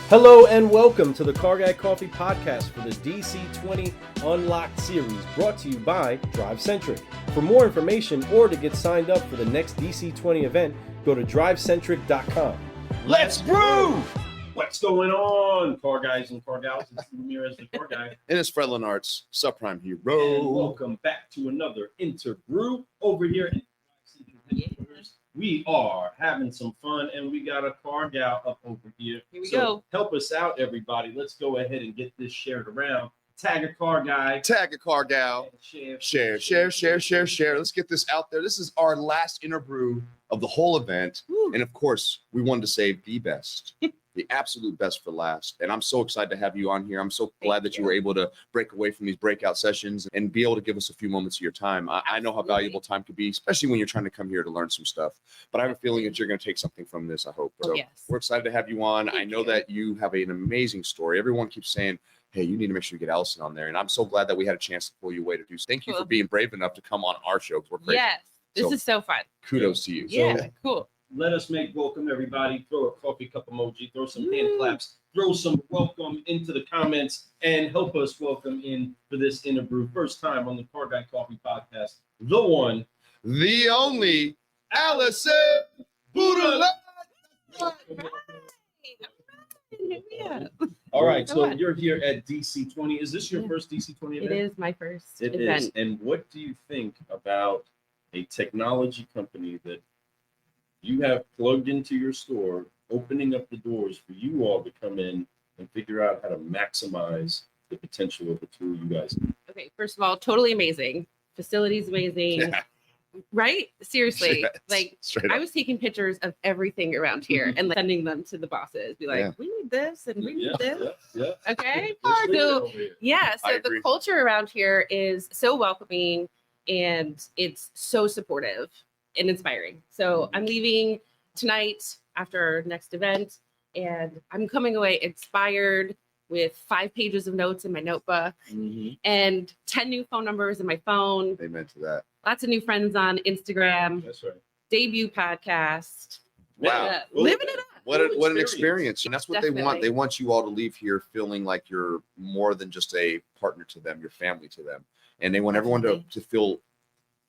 Hello and welcome to the Car Guy Coffee podcast for the DC20 Unlocked series, brought to you by DriveCentric. For more information or to get signed up for the next DC20 event, go to drivecentric.com. Let's brew! What's going on, car guys and car gals? It's Ramirez, the car guy. And it's Fred Lenart's subprime hero. And welcome back to another Interbrew over here at DriveCentric. We are having some fun, and we got a car gal up over here. Here we go. Help us out, everybody. Let's go ahead and get this shared around. Tag a car guy. Tag a car gal. Share. Let's get this out there. This is our last Interbrew of the whole event. Woo. And of course, we wanted to save the best, the absolute best for last. And I'm so excited to have you on here. I'm so glad that you were able to break away from these breakout sessions and be able to give us a few moments of your time. I know how valuable time could be, especially when you're trying to come here to learn some stuff. But I have a feeling that you're going to take something from this, I hope. So yes. We're excited to have you on. Thank I know you. that you have an amazing story. Everyone keeps saying, hey, you need to make sure you get Alison on there. And I'm so glad that we had a chance to pull you away to do so. Thank you for being brave enough to come on our show. We're crazy. Yes, this is so fun. Kudos to you. Yeah, cool. Let us make welcome, everybody. Throw a coffee cup emoji, throw some hand claps, throw some welcome into the comments, and help us welcome in for this Interbrew. First time on the Car Guy Coffee podcast, the one, The only Alison Boutillette. Yeah. All right, Go so on. you're here at DC20. Is this your first DC20 event? It is my first It event. is. And what do you think about a technology company that you have plugged into your store, opening up the doors for you all to come in and figure out how to maximize the potential of the tool you guys have? Okay, first of all, totally amazing. Facility's amazing. Yeah. Right? Seriously. Yes, Like, straight I up. was taking pictures of everything around here and like, sending them to the bosses. Be like, Yeah. we need this and we need this. Yeah. Okay. Let's leave it So, over here. yeah, I so agree. the culture around here is so welcoming and it's so supportive and inspiring. So I'm leaving tonight after our next event and I'm coming away inspired with 5 pages of notes in my notebook Mhm. and 10 new phone numbers in my phone, Amen to that. lots of new friends on Instagram, That's right. debut podcast. Wow. Living it up. What an experience. experience. And that's what they want. Definitely. They want you all to leave here feeling like you're more than just a partner to them, you're family to them. And they want everyone to feel,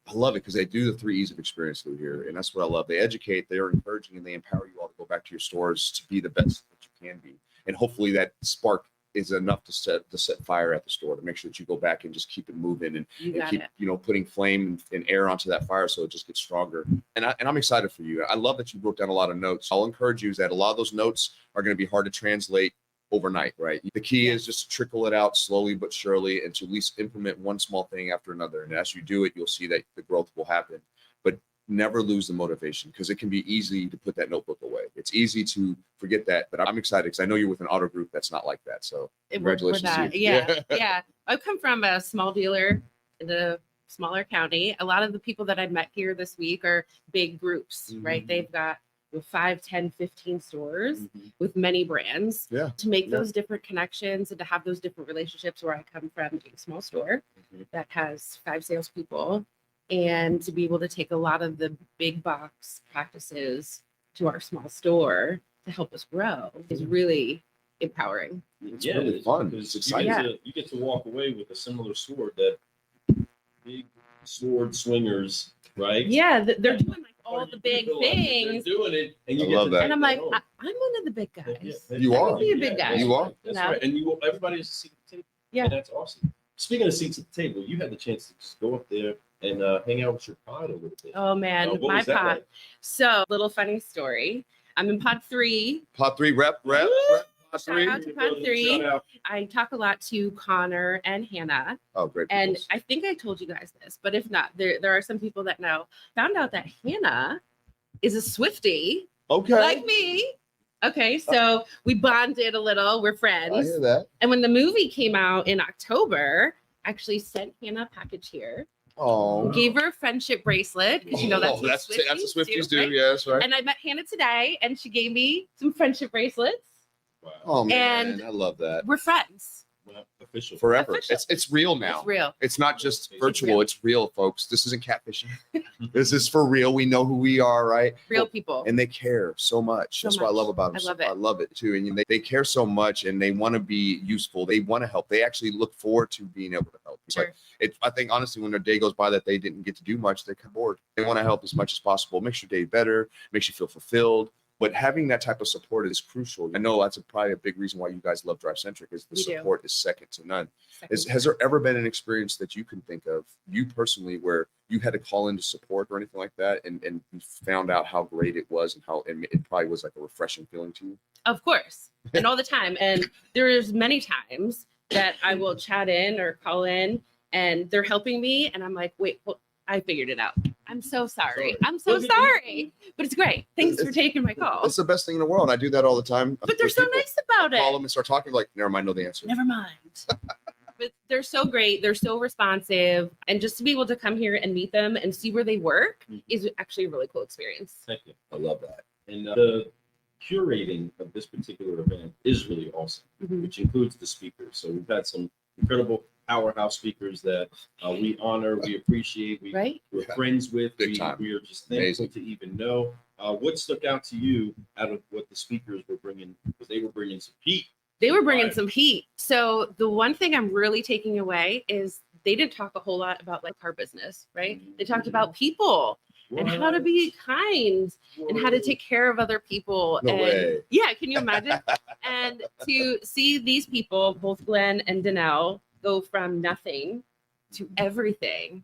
I love it because they do the 3 E's of experience through here. And that's what I love. They educate, they're encouraging, and they empower you all to go back to your stores to be the best that you can be. And hopefully that spark is enough to set fire at the store to make sure that you go back and just keep it moving and You and got keep it. putting flame and air onto that fire so it just gets stronger. And I'm excited for you. I love that you wrote down a lot of notes. I'll encourage you is that a lot of those notes are going to be hard to translate overnight, right? The key is just to trickle it out slowly but surely and to at least implement one small thing after another. And as you do it, you'll see that the growth will happen. But never lose the motivation because it can be easy to put that notebook away. It's easy to forget that, but I'm excited because I know you're with an auto group that's not like that. So We're congratulations to that. you. Yeah, yeah. I come from a small dealer in a smaller county. A lot of the people that I met here this week are big groups, right? Mhm. They've got 5, 10, 15 stores Mhm. with many brands. Yeah. To make Yeah. those different connections and to have those different relationships where I come from, a small store Mhm. that has 5 salespeople, and to be able to take a lot of the big box practices to our small store to help us grow is really empowering. It's really fun. because It's you get exciting. to- You get to walk away with a similar sword that big sword swingers, right? Yeah, they're doing like all the big People, I mean, things. They're doing it, and you I get love to that. take And I'm like, home. I'm one of the big Yeah, guys. You I are. can be a big guy. that's You are. right, That's No. right. And everybody has a seat at the table. Yeah. And that's awesome. Speaking of seats at the table, you had the chance to just go up there and hang out with your pod a little bit. Oh man, What my was that pod. like? So, little funny story. I'm in pod 3. Pot 3 rep. Pot Shout 3. out to pod 3. Shout out. I talk a lot to Connor and Hannah. Oh, great. And peoples. I think I told you guys this, but if not, there are some people that know. Found out that Hannah is a Swiftie, Okay. like me. Okay, so we bonded a little. We're I friends. hear that. And when the movie came out in October, I actually sent Hannah a package here. Oh. Gave her a friendship bracelet because you know that's what that's the Swifties do. right? Yes, right. And I met Hannah today, and she gave me some friendship bracelets. Wow. Oh man, And- I love that. We're friends. Official. forever. Official. It's real now. It's real. It's not just It's virtual. real. It's real, folks. This isn't catfishing. This is for real. We know who we are, right? Real people. And they care so much. So That's what I much. love about them. I love it. I love it too. And they care so much, and they want to be useful. They want to help. They actually look forward to being able to help. It's Sure. like I think honestly, when their day goes by that they didn't get to do much, they come bored. They want to help as much as possible. Makes your day better. Makes you feel fulfilled. But having that type of support is crucial. I know that's probably a big reason why you guys love DriveCentric is the We do. support is second to none. Second. Has there ever been an experience that you can think of, you personally, where you had to call into support or anything like that, and you found out how great it was and how it probably was like a refreshing feeling to you? Of course, and all the time. And there's many times that I will chat in or call in, and they're helping me, and I'm like, wait, well, I figured it out. I'm so sorry. I'm so sorry. But it's great. Thanks for taking my call. It's the best thing in the world. I do that all the time. But they're with so people. nice about Call it. them and start talking like, never mind, know the answer. Never mind. But they're so great. They're so responsive. And just to be able to come here and meet them and see where they work is actually a really cool experience. Thank you. I love that. And the curating of this particular event is really awesome, Mhm. which includes the speakers. So we've had some incredible powerhouse speakers that we honor, we appreciate, Right? we're Yeah. friends with. Big time. We are just thankful Amazing. to even know. What stuck out to you out of what the speakers were bringing? Because they were bringing some heat. They were bringing Right. some heat. So the one thing I'm really taking away is they didn't talk a whole lot about like car business, right? They talked about people and how to be kind and how to take care of other people. No and way. yeah, can you imagine? And to see these people, both Glenn and Danelle, go from nothing to everything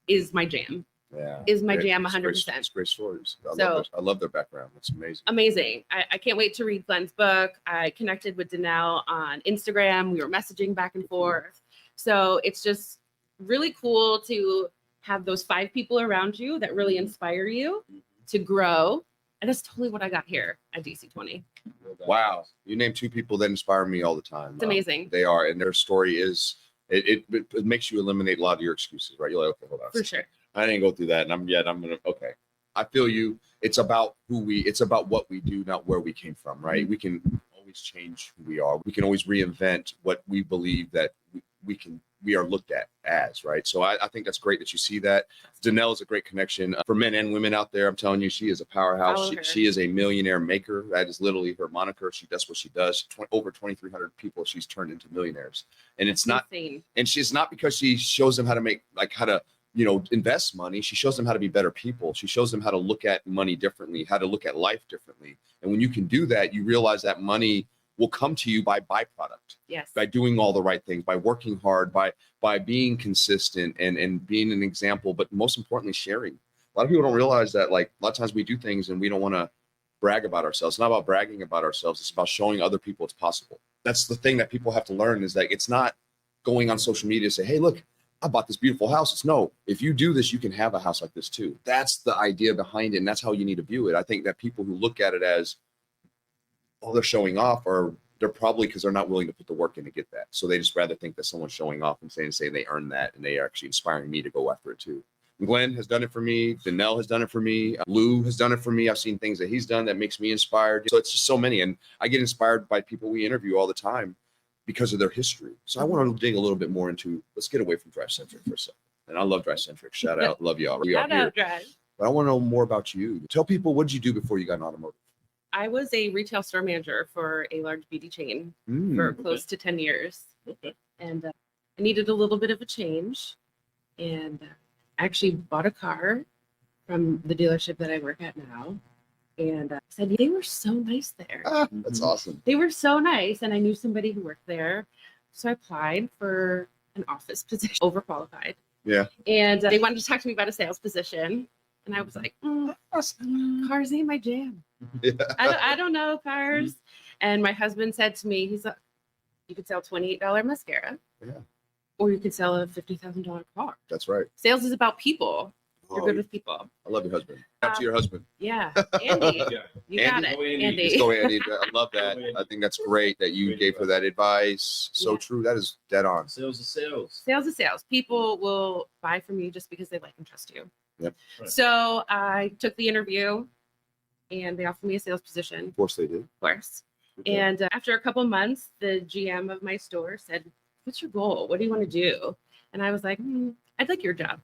is my jam. Yeah. Is my Great. jam It's 100%. It's great stories. So- I love their background. It's amazing. Amazing. I can't wait to read Glenn's book. I connected with Danelle on Instagram. We were messaging back and forth. So it's just really cool to have those 5 people around you that really inspire you to grow. And that's totally what I got here at DC20. Wow. You name 2 people that inspire me all the time. It's amazing. They are, and their story is, it makes you eliminate a lot of your excuses, right? You're like, okay, hold on. For sure. I didn't go through that, and I'm gonna. Okay, I feel you. It's about it's about what we do, not where we came from, right? We can always change who we are. We can always reinvent what we believe that we are looked at as, right? So I think that's great that you see that. Danelle is a great connection for men and women out there. I'm telling you, she is a powerhouse. Follow her. She is a millionaire maker. That is literally her moniker. That's what she does. Over 2,300 people she's turned into millionaires, and it's not. Insane. And she's not because she shows them how to make how to invest money. She shows them how to be better people. She shows them how to look at money differently, how to look at life differently. And when you can do that, you realize that money will come to you by byproduct, Yes. by doing all the right things, by working hard, by being consistent and being an example, but most importantly, sharing. A lot of people don't realize that a lot of times we do things and we don't want to brag about ourselves. It's not about bragging about ourselves. It's about showing other people it's possible. That's the thing that people have to learn is that it's not going on social media to say, hey, look, I bought this beautiful house. It's no, if you do this, you can have a house like this too. That's the idea behind it. And that's how you need to view it. I think that people who look at it as, oh, they're showing off, or they're probably because they're not willing to put the work in to get that. So they just rather think that someone's showing off and say they earned that. And they are actually inspiring me to go after it too. Glenn has done it for me. Danelle has done it for me. Lou has done it for me. I've seen things that he's done that makes me inspired. So it's just so many. And I get inspired by people we interview all the time because of their history. So I want to dig a little bit more into, let's get away from DriveCentric for a second. And I love DriveCentric. Shout out. Love y'all. We are Shout here. out, Drive. But I want to know more about you. Tell people, what did you do before you got an automotive? I was a retail store manager for a large beauty chain Mm. for close to 10 years. Okay. And I needed a little bit of a change. And I actually bought a car from the dealership that I work at now. And said, they were so nice there. That's awesome. They were so nice. And I knew somebody who worked there. So I applied for an office position, overqualified. Yeah. And they wanted to talk to me about a sales position. And I was like, cars ain't my jam. Yeah. I don't know cars. And my husband said to me, he's like, you could sell $28 mascara. Yeah. Or you could sell a $50,000 car. That's right. Sales is about people. You're Oh, good with people. I love your husband. Up to your husband. Yeah. Andy, Yeah. you got Andy? it. Oh, Andy. Andy. Just go, Andy. I love that. Go, Andy. I think that's great that you Great gave her that advice. So Yeah. true. That is dead on. Sales is sales. Sales is sales. People will buy from you just because they like and trust you. Yep. Right. So I took the interview and they offered me a sales position, Of course they did. of course. And after a couple months, the GM of my store said, what's your goal? What do you want to do? And I was like, I'd like your job.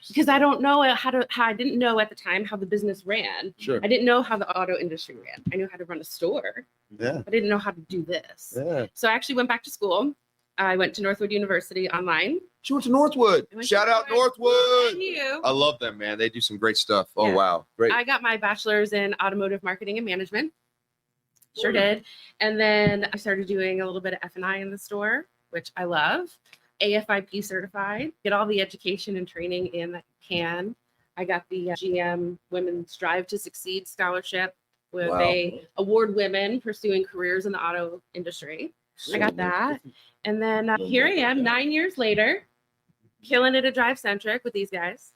Because I don't know how I didn't know at the time how the business ran. Sure. I didn't know how the auto industry ran. I knew how to run a store. Yeah. I didn't know how to do this. Yeah. So I actually went back to school. I went to Northwood University online. She went to Northwood. Shout out Northwood. Thank you. I love them, man. They do some great stuff. Oh, Yeah. wow. Great. I got my bachelor's in automotive marketing and management. Sure did. And then I started doing a little bit of F&I in the store, which I love. AFIP certified, get all the education and training in that you can. I got the GM Women's Drive to Succeed scholarship, where they award women pursuing careers in the auto industry. I got that. And then here I am 9 years later, killing it at DriveCentric with these guys.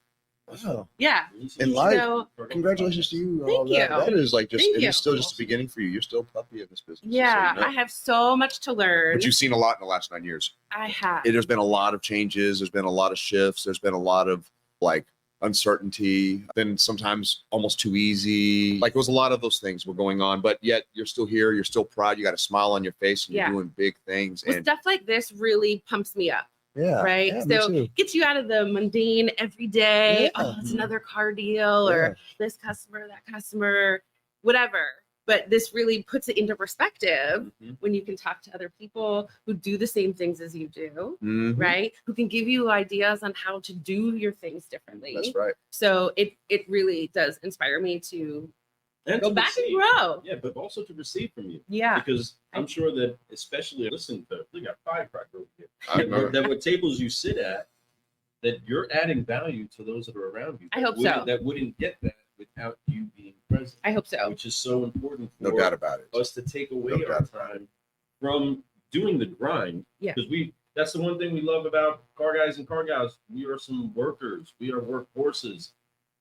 Wow. Yeah. In life. So, Congratulations to you. Thank you. That is like just, Thank and you. it's still just the beginning for you. You're still a puppy of this business. yeah, So, you know. I have so much to learn. But you've seen a lot in the last 9 years. I have. There's been a lot of changes. There's been a lot of shifts. There's been a lot of like uncertainty, been sometimes almost too easy. Like it was a lot of those things were going on, but yet you're still here. You're still proud. You got a smile on your face and Yeah. you're doing big things. Well, And stuff like this really pumps me up. yeah, Right. yeah, me So too. gets you out of the mundane every day. Yeah. Oh, it's another car deal or this customer, that customer, whatever. But this really puts it into perspective when you can talk to other people who do the same things as you do, Mhm. right? Who can give you ideas on how to do your things differently. That's right. So it really does inspire me to And go to back and receive. grow. Yeah, but also to receive from you. Yeah. Because I'm sure that, especially listen to, we got firecracker over here. I know. That what tables you sit at, that you're adding value to those that are around you. I that hope so. wouldn't- That wouldn't get that without you being present. I hope so. Which is so important for No doubt about it. us to take away No our doubt. time from doing the grind. Yeah. Because that's the one thing we love about car guys and car gals. We are some workers. We are workhorses.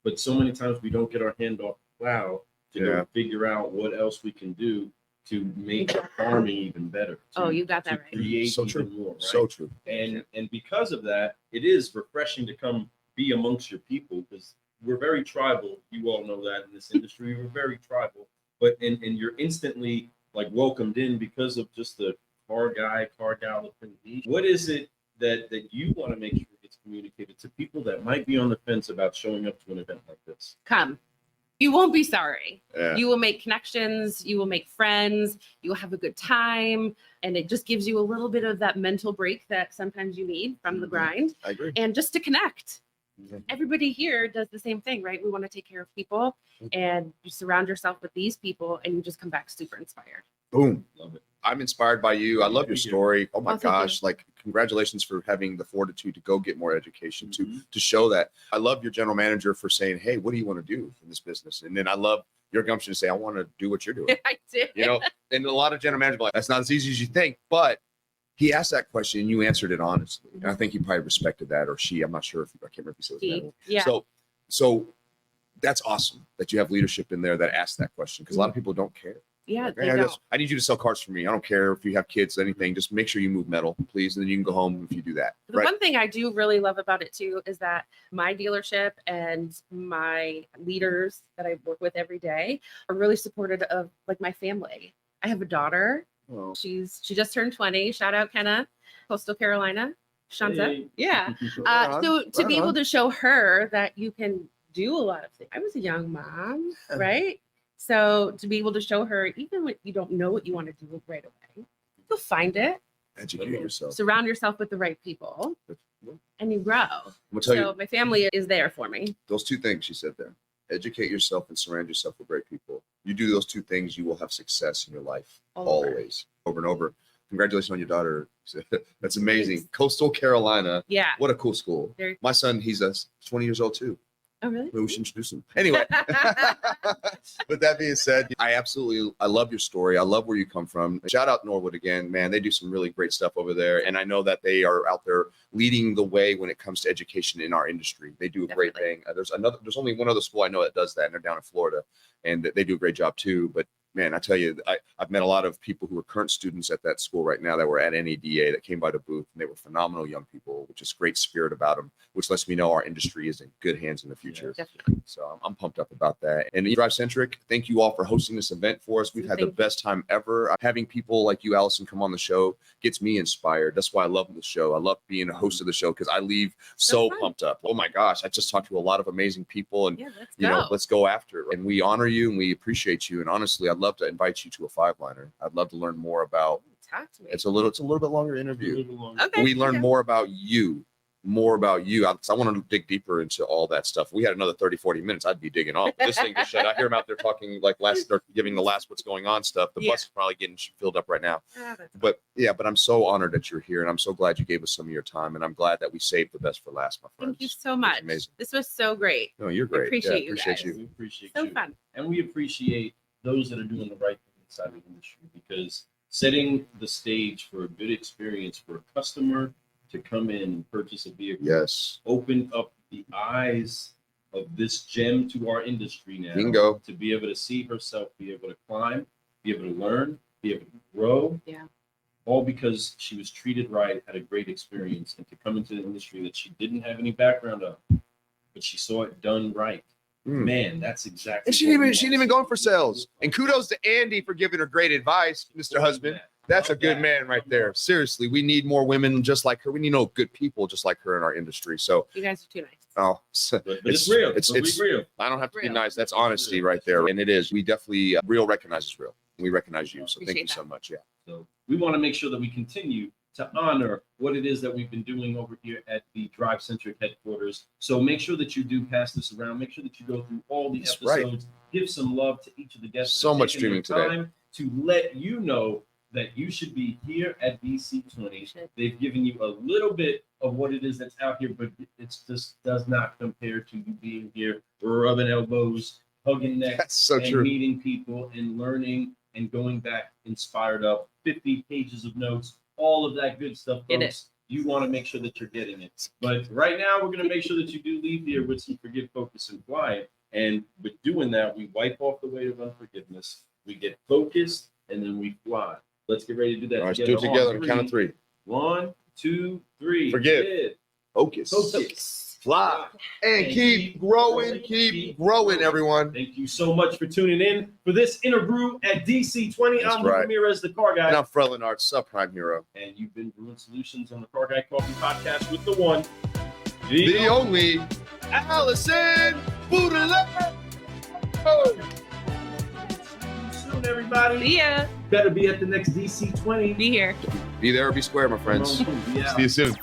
But so many times we don't get our hand off the plow to Yeah. go figure out what else we can do to make farming even better. Oh, you got that to right. create So even true. more, right? So true. And because of that, it is refreshing to come be amongst your people because we're very tribal. You all know that in this industry, we're very tribal. But and you're instantly like welcomed in because of just the car guy, car gal affinity. What is it that you want to make sure gets communicated to people that might be on the fence about showing up to an event like this? Come. You won't be sorry. Yeah. You will make connections, you will make friends, you will have a good time. And it just gives you a little bit of that mental break that sometimes you need from the grind I agree. and just to connect. Mhm. Everybody here does the same thing, right? We want to take care of people and you surround yourself with these people and you just come back super inspired. Boom. Love it. I'm inspired by you. I love your Thank you. story. Oh my Oh, thank you. gosh. Like congratulations for having the fortitude to go get more education Mhm. to show that. I love your general manager for saying, hey, what do you want to do in this business? And then I love your gumption to say, I want to do what you're doing. I did. You know, and a lot of general managers are like, that's not as easy as you think. But he asked that question and you answered it honestly. And I think he probably respected that, or she. I'm not sure if I can't remember if he said it was that. Yeah. So that's awesome that you have leadership in there that asks that question, because a lot of people don't care. Yeah. Like, They "Hey, don't. I need you to sell cars for me. I don't care if you have kids, anything. Just make sure you move metal, please, and then you can go home if you do that." The one thing I do really love about it too is that my dealership and my leaders that I work with every day are really supportive of like my family. I have a daughter. Well, She just turned 20. Shout out Kenna, Coastal Carolina. Shanta. Hey. Yeah. Right on, So to right be able on. to show her that you can do a lot of things. I was a young mom, right? So to be able to show her, even when you don't know what you want to do right away, you'll find it. educate yourself. Surround yourself with the right people, and you grow. I'm gonna tell So you my family is there for me. those two things she said there: educate yourself and surround yourself with great people. You do those two things, you will have success in your life All over. always, over and over. Congratulations on your daughter. That's amazing. Thanks. Coastal Carolina. Yeah. What a cool school. Very- My son, he's 20 years old too. Oh, really? Maybe we should introduce him. Anyway, with that being said, I love your story. I love where you come from. Shout out Norwood again, man. They do some really great stuff over there. And I know that they are out there leading the way when it comes to education in our industry. They do a great Definitely. thing. There's only one other school I know that does that, and they're down in Florida, and they do a great job too. But man, I tell you, I've met a lot of people who are current students at that school right now that were at NADA that came by the booth, and they were phenomenal young people with just great spirit about them, which lets me know our industry is in good hands in the future. Yeah, definitely. So I'm pumped up about that. And DriveCentric, thank you all for hosting this event for us. We've had the best time ever. Having people like you, Allison, come on the show gets me inspired. That's why I love the show. I love being a host of the show because I leave so pumped up. Oh my gosh, I just talked to a lot of amazing people, and let's go after it. And we honor you and we appreciate you. And honestly, I'd love to invite you to a 5-liner. I'd love to learn more about. Talk to me. It's a little bit longer interview. Okay. We learn more about you. I want to dig deeper into all that stuff. We had another 30-40 minutes, I'd be digging off. This thing just shut. I hear them out there talking like they're giving the last what's going on stuff. The bus is probably getting filled up right now. But I'm so honored that you're here, and I'm so glad you gave us some of your time, and I'm glad that we saved the best for last, my friends. Thank you so much. Amazing. This was so great. No, you're great. Appreciate you appreciate guys. you. We appreciate So you. fun. And we appreciate those that are doing the right thing inside of the industry, because setting the stage for a good experience for a customer to come in and purchase a vehicle, Yes. open up the eyes of this gem to our industry now. Bingo. To be able to see herself, be able to climb, be able to learn, be able to grow. Yeah. All because she was treated right, had a great experience, and to come into the industry that she didn't have any background of, but she saw it done right. Man, that's exactly. And she didn't even go for sales. And kudos to Andy for giving her great advice, Mr. Husband. That's a good man right there. Seriously, we need more women just like her. We need good people just like her in our industry. So You guys are too nice. oh, But it's real. It's real. I don't have to be Real. nice. That's honesty right there, and it is. We definitely real recognizes real. We recognize you. So thank you Appreciate so much. Yeah. So we want to make sure that we continue to honor what it is that we've been doing over here at the DriveCentric headquarters. So make sure that you do pass this around. Make sure that you go through all the That's episodes. Give some love to each of the guests. So that have much taken their streaming today. time to let you know that you should be here at DC20. They've given you a little bit of what it is that's out here, but it just does not compare to you being here, rubbing elbows, hugging necks, That's so and true. meeting people and learning and going back inspired up, 50 pages of notes, all of that good stuff, Get folks. You want to make sure that you're getting it. But right now, we're going to make sure that you do leave here with some forgive, focus, and quiet. And with doing that, we wipe off the weight of unforgiveness. We get focused, and then we fly. Let's get ready to do that All right, together. let's do it together. On On the count of 3. 1, 2, 3. Forgive. Focus. Focus. Fly. And keep growing. Keep growing, everyone. Thank you so much for tuning in for this interview at DC20. That's I'm Luke right. Ramirez, the car guy. And I'm Frelin Art, subprime hero. And you've been Brewing Solutions on the Car Guy Coffee Podcast with the one, The only Alison Boutillette. Oh. soon, everybody. See ya. Better be at the next DC20. Be here. Be there or be square, my friends. Yeah. See you soon.